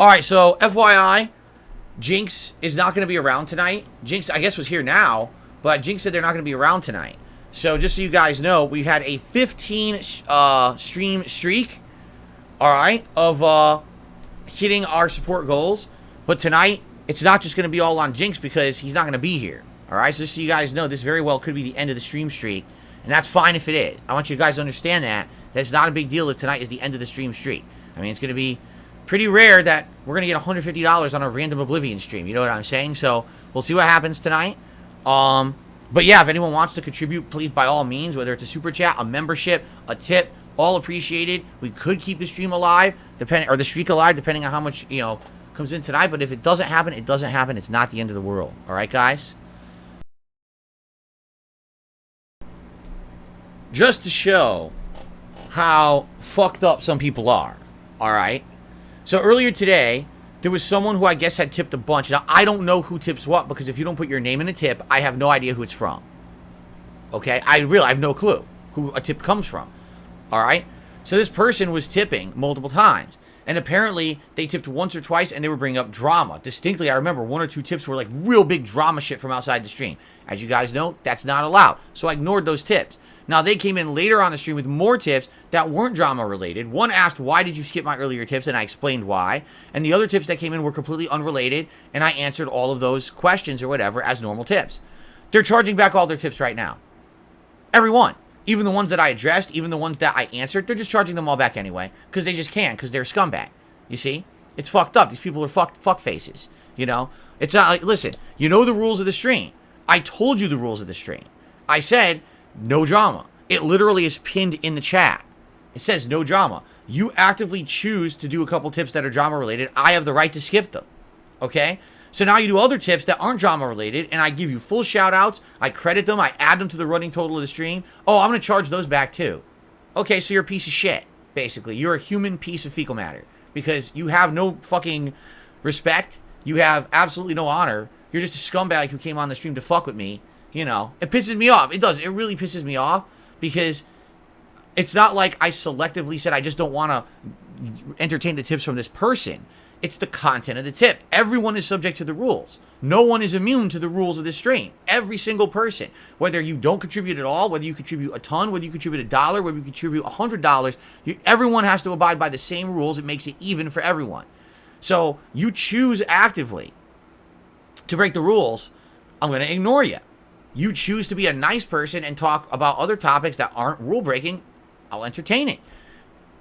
Alright, so FYI, Jinx is not going to be around tonight. Jinx, I guess, was here now, but Jinx said they're not going to be around tonight. So just so you guys know, we've had a 15 stream streak, alright, of hitting our support goals. But tonight, it's not just going to be all on Jinx because he's not going to be here. Alright, so just so you guys know, this very well could be the end of the stream streak. And that's fine if it is. I want you guys to understand that. That's not a big deal if tonight is the end of the stream streak. I mean, it's going to be pretty rare that we're going to get $150 on a random Oblivion stream. You know what I'm saying? So, we'll see what happens tonight. But yeah, if anyone wants to contribute, please, by all means, whether it's a super chat, a membership, a tip, all appreciated. We could keep the stream alive, or the streak alive, depending on how much, comes in tonight. But if it doesn't happen, it doesn't happen. It's not the end of the world. All right, guys? Just to show how fucked up some people are. All right? So earlier today, there was someone who I guess had tipped a bunch. Now, I don't know who tips what, because if you don't put your name in a tip, I have no idea who it's from. Okay? I have no clue who a tip comes from. All right? So this person was tipping multiple times. And apparently, they tipped once or twice, and they were bringing up drama. Distinctly, I remember one or two tips were like real big drama shit from outside the stream. As you guys know, that's not allowed. So I ignored those tips. Now, they came in later on the stream with more tips that weren't drama-related. One asked, why did you skip my earlier tips? And I explained why. And the other tips that came in were completely unrelated, and I answered all of those questions or whatever as normal tips. They're charging back all their tips right now. Every one. Even the ones that I addressed, even the ones that I answered, they're just charging them all back anyway. Because they just can, because they're scumbag. You see? It's fucked up. These people are fuck faces. You know? It's not like, listen, you know the rules of the stream. I told you the rules of the stream. I said, no drama. It literally is pinned in the chat. It says no drama. You actively choose to do a couple tips that are drama related. I have the right to skip them. Okay? So now you do other tips that aren't drama related, and I give you full shout outs. I credit them. I add them to the running total of the stream. Oh, I'm going to charge those back too. Okay, so you're a piece of shit, basically. You're a human piece of fecal matter. Because you have no fucking respect. You have absolutely no honor. You're just a scumbag who came on the stream to fuck with me. You know, it pisses me off. It does. It really pisses me off because it's not like I selectively said I just don't want to entertain the tips from this person. It's the content of the tip. Everyone is subject to the rules. No one is immune to the rules of this stream. Every single person. Whether you don't contribute at all, whether you contribute a ton, whether you contribute $1, whether you contribute $100, everyone has to abide by the same rules. It makes it even for everyone. So you choose actively to break the rules. I'm going to ignore you. You choose to be a nice person and talk about other topics that aren't rule-breaking, I'll entertain it.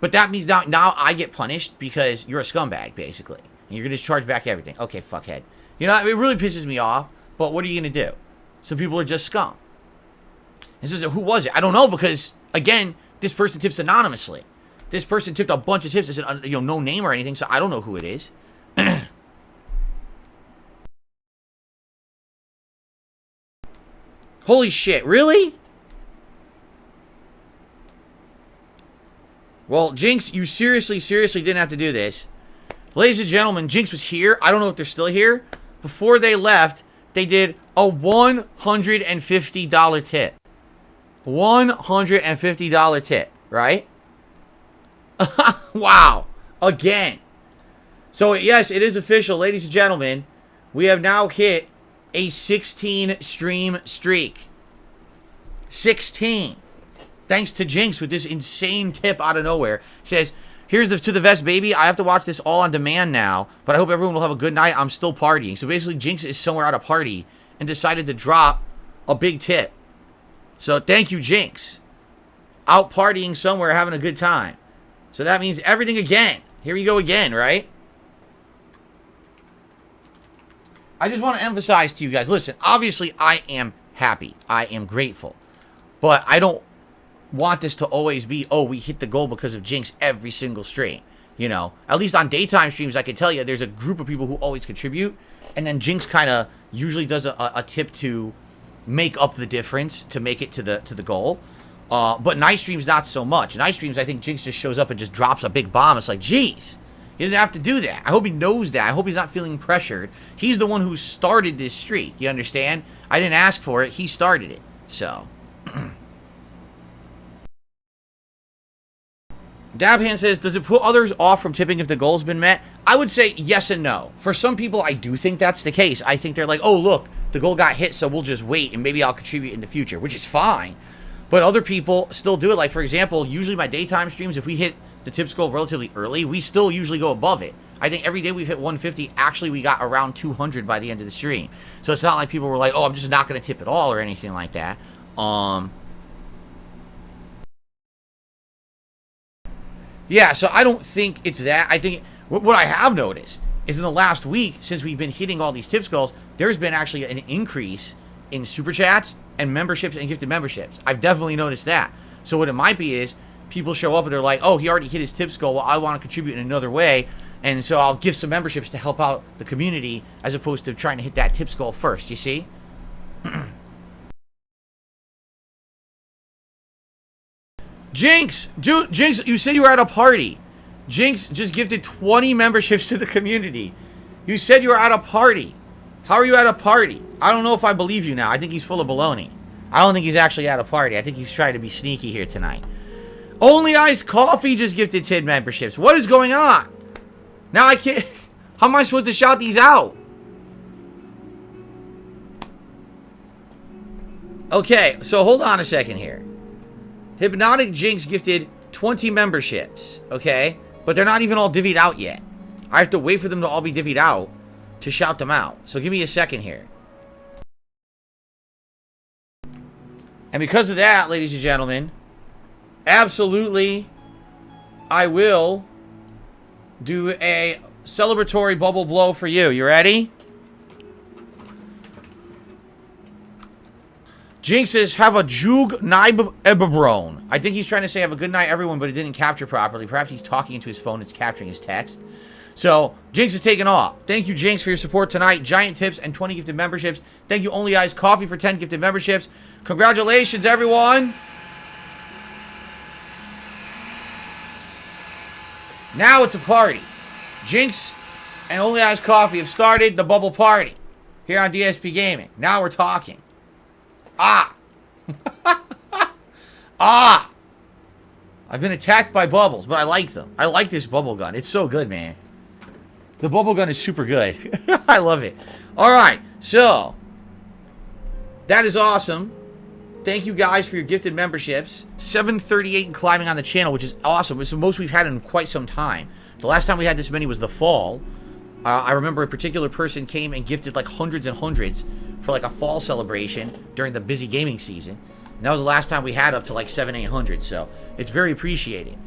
But that means now I get punished because you're a scumbag, basically. And you're going to just charge back everything. Okay, fuckhead. You know, it really pisses me off, but what are you going to do? Some people are just scum. And so who was it? I don't know because, again, this person tips anonymously. This person tipped a bunch of tips. It said, no name or anything, so I don't know who it is. Holy shit, really? Well, Jinx, you seriously didn't have to do this. Ladies and gentlemen, Jinx was here. I don't know if they're still here. Before they left, they did a $150 tip. $150 tip, right? Wow. Again. So, yes, it is official, ladies and gentlemen. We have now hit a 16 stream streak. 16. Thanks to Jinx with this insane tip out of nowhere. Says, here's to the vest, baby. I have to watch this all on demand now, but I hope everyone will have a good night. I'm still partying. So basically, Jinx is somewhere at a party and decided to drop a big tip. So thank you, Jinx. Out partying somewhere, having a good time. So that means everything again. Here we go again, right? I just want to emphasize to you guys, listen, obviously I am happy. I am grateful. But I don't want this to always be, oh, we hit the goal because of Jinx every single stream. You know, at least on daytime streams, I can tell you there's a group of people who always contribute. And then Jinx kind of usually does a tip to make up the difference, to make it to the goal. But night streams, not so much. Night streams, I think Jinx just shows up and just drops a big bomb. It's like, geez. He doesn't have to do that. I hope he knows that. I hope he's not feeling pressured. He's the one who started this streak. You understand? I didn't ask for it. He started it. So. Dabhand says, does it put others off from tipping if the goal's been met? I would say yes and no. For some people, I do think that's the case. I think they're like, oh, look, the goal got hit, so we'll just wait, and maybe I'll contribute in the future, which is fine. But other people still do it. Like, for example, usually my daytime streams, if we hit the tips goal relatively early, we still usually go above it. I think every day we've hit 150. Actually, we got around 200 by the end of the stream. So it's not like people were like, oh, I'm just not going to tip at all or anything like that. Yeah, so I don't think it's that. I think what I have noticed is in the last week, since we've been hitting all these tips goals, there's been actually an increase in super chats and memberships and gifted memberships. I've definitely noticed that. So what it might be is people show up and they're like, oh, he already hit his tips goal. Well, I want to contribute in another way. And so I'll give some memberships to help out the community as opposed to trying to hit that tips goal first. You see? Jinx! Dude, Jinx, you said you were at a party. Jinx just gifted 20 memberships to the community. You said you were at a party. How are you at a party? I don't know if I believe you now. I think he's full of baloney. I don't think he's actually at a party. I think he's trying to be sneaky here tonight. Only Iced Coffee just gifted 10 memberships. What is going on? Now I can't... How am I supposed to shout these out? Okay, so hold on a second here. Hypnotic Jinx gifted 20 memberships, okay? But they're not even all divvied out yet. I have to wait for them to all be divvied out to shout them out. So give me a second here. And because of that, ladies and gentlemen, absolutely, I will do a celebratory bubble blow for you. You ready? Jinx says, have a jug naib ebabron. I think he's trying to say have a good night, everyone, but it didn't capture properly. Perhaps he's talking into his phone. It's capturing his text. So, Jinx is taking off. Thank you, Jinx, for your support tonight. Giant tips and 20 gifted memberships. Thank you, Only Eyes Coffee, for 10 gifted memberships. Congratulations, everyone. Now it's a party. Jinx and Only Eyes Coffee have started the bubble party here on DSP Gaming. Now we're talking. Ah! Ah! I've been attacked by bubbles, but I like them. I like this bubble gun. It's so good, man. The bubble gun is super good. I love it. Alright, so that is awesome. Thank you guys for your gifted memberships. 738 and climbing on the channel, which is awesome. It's the most we've had in quite some time. The last time we had this many was the fall. I remember a particular person came and gifted like hundreds and hundreds for like a fall celebration during the busy gaming season. And that was the last time we had up to like 800. So it's very appreciated.